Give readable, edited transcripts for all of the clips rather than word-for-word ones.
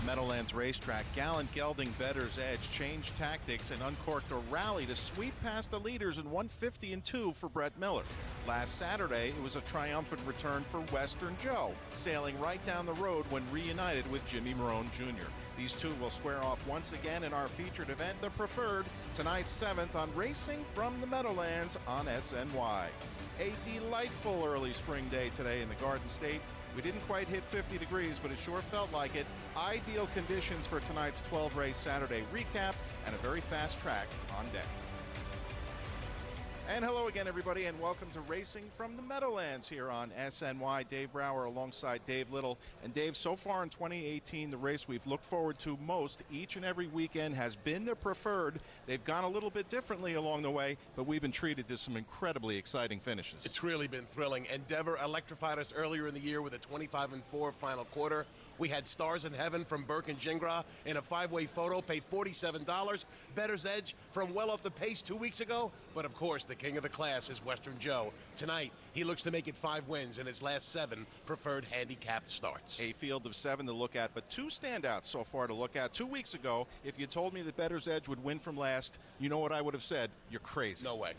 Meadowlands racetrack, Gallant Gelding Bettor's Edge changed tactics and uncorked a rally to sweep past the leaders in 150 and 2 for Brett Miller. Last Saturday, it was a triumphant return for Western Joe, sailing right down the road when reunited with Jimmy Marone Jr. These two will square off once again in our featured event, The Preferred, tonight 7th on Racing from the Meadowlands on SNY. A delightful early spring day today in the Garden State. We didn't quite hit 50 degrees, but it sure felt like it. Ideal conditions for tonight's 12-race Saturday recap and a very fast track on deck. And hello again, everybody, and welcome to Racing from the Meadowlands here on SNY. Dave Brower alongside Dave Little. And Dave, so far in 2018, the race we've looked forward to most each and every weekend has been The Preferred. They've gone a little bit differently along the way, but we've been treated to some incredibly exciting finishes. It's really been thrilling. Endeavor electrified us earlier in the year with a 25-4 final quarter. We had Stars in Heaven from Burke and Gingras in a 5-way photo, paid $47. Bettor's Edge from well off the pace 2 weeks ago. But, of course, the king of the class is Western Joe. Tonight, he looks to make it 5 wins in his last 7 preferred handicapped starts. A field of 7 to look at, but 2 standouts so far to look at. 2 weeks ago, if you told me that Bettor's Edge would win from last, you know what I would have said? You're crazy. No way.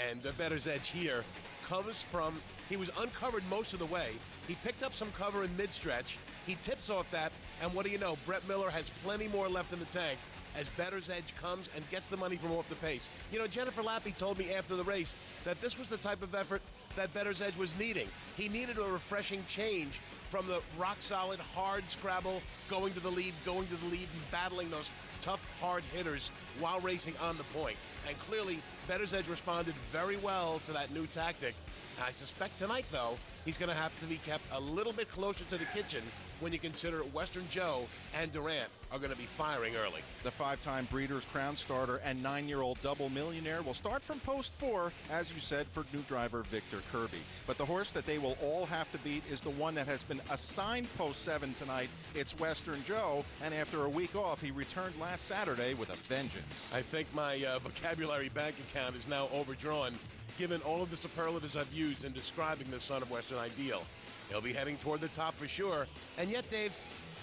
And the Bettor's Edge here comes from, he was uncovered most of the way. He picked up some cover in mid-stretch. He tips off that, and what do you know? Brett Miller has plenty more left in the tank as Bettor's Edge comes and gets the money from off the pace. You know, Jennifer Lappy told me after the race that this was the type of effort that Bettor's Edge was needing. He needed a refreshing change from the rock-solid, hard scrabble, going to the lead, and battling those tough, hard hitters while racing on the point. And clearly, Bettor's Edge responded very well to that new tactic. I suspect tonight, though, he's going to have to be kept a little bit closer to the kitchen when you consider Western Joe and Durant are going to be firing early. The 5-time Breeders' Crown starter and 9-year-old double millionaire will start from post 4, as you said, for new driver Victor Kirby. But the horse that they will all have to beat is the one that has been assigned post 7 tonight. It's Western Joe, and after a week off, he returned last Saturday with a vengeance. I think my vocabulary bank account is now overdrawn, given all of the superlatives I've used in describing the son of Western Ideal. He'll be heading toward the top for sure. And yet, Dave,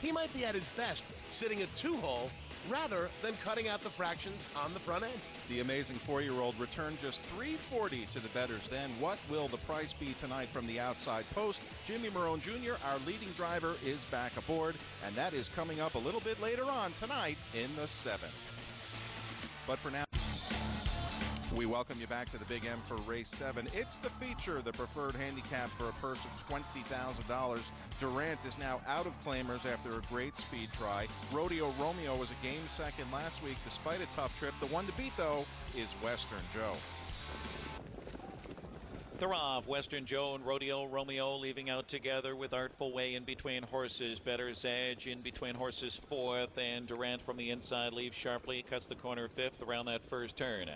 he might be at his best sitting at 2-hole rather than cutting out the fractions on the front end. The amazing 4-year-old returned just $340 to the bettors. Then what will the price be tonight from the outside post? Jimmy Marone Jr., our leading driver, is back aboard, and that is coming up a little bit later on tonight in the 7th. But for now, we welcome you back to the Big M for Race 7. It's the feature, the preferred handicap for a purse of $20,000. Durant is now out of claimers after a great speed try. Rodeo Romeo was a game second last week despite a tough trip. The one to beat, though, is Western Joe. They're off. Western Joe and Rodeo Romeo leaving out together with Artful Way in between horses. Bettor's Edge in between horses 4th, and Durant from the inside leaves sharply, cuts the corner 5th around that first turn.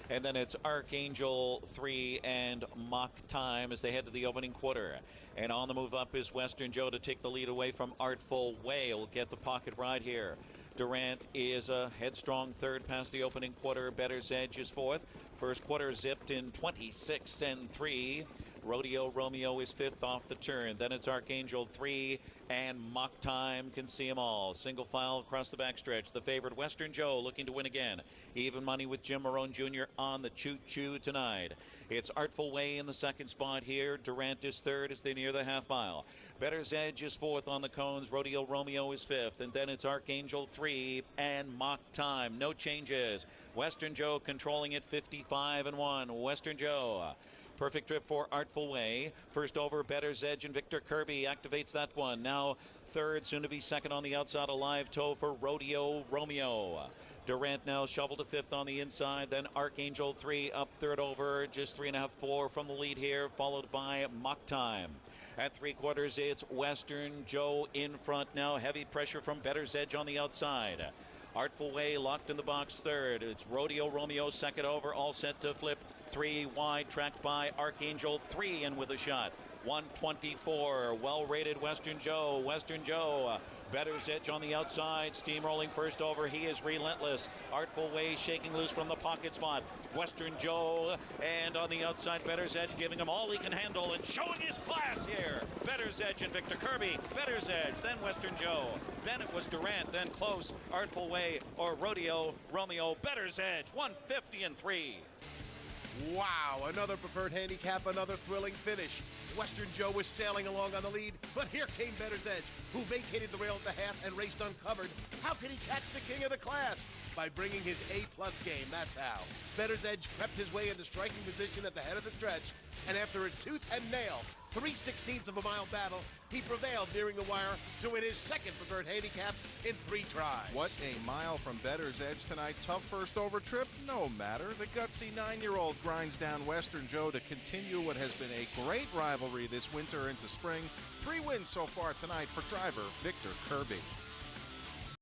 And then it's Archangel 3 and Mock Time as they head to the opening quarter. And on the move up is Western Joe to take the lead away from Artful Way. Will get the pocket ride here. Durant is a headstrong 3rd past the opening quarter. Bettor's Edge is 4th. First quarter zipped in 26 and 3. Rodeo Romeo is 5th off the turn. Then it's Archangel 3 and Mock Time can see them all. Single file across the backstretch. The favorite Western Joe looking to win again. Even money with Jim Marone Jr. on the choo-choo tonight. It's Artful Way in the 2nd spot here. Durant is 3rd as they near the half mile. Bettor's Edge is 4th on the cones. Rodeo Romeo is 5th. And then it's Archangel 3 and Mock Time. No changes. Western Joe controlling it 55-1. Western Joe. Perfect trip for Artful Way. First over, Bettor's Edge, and Victor Kirby activates that one. Now 3rd, soon to be 2nd on the outside, a live toe for Rodeo Romeo. Durant now shoveled to 5th on the inside, then Archangel 3 up 3rd over, just 3.5, 4 from the lead here, followed by Mock Time. At 3/4, it's Western Joe in front now. Heavy pressure from Bettor's Edge on the outside. Artful Way locked in the box 3rd. It's Rodeo Romeo 2nd over, all set to flip 3 wide, tracked by Archangel 3 in with a shot. 124, well-rated Western Joe. Western Joe Better's Edge on the outside, steamrolling first over. He is relentless. Artful Way shaking loose from the pocket spot. Western Joe, and on the outside, Better's Edge giving him all he can handle and showing his class here. Better's Edge and Victor Kirby. Better's Edge, then Western Joe. Then it was Durant, then Close, Artful Way, or Rodeo Romeo. Better's Edge, 150-3. Wow, another preferred handicap, another thrilling finish. Western Joe was sailing along on the lead, but here came Better's Edge, who vacated the rail at the half and raced uncovered. How could he catch the king of the class? By bringing his A-plus game, that's how. Better's Edge crept his way into striking position at the head of the stretch, and after a tooth and nail, 3/16 of a mile battle, he prevailed nearing the wire to win his second preferred handicap in 3 tries. What a mile from Better's Edge tonight. Tough first over trip, no matter. The gutsy 9-year-old grinds down Western Joe to continue what has been a great rivalry this winter into spring. 3 wins so far tonight for driver Victor Kirby.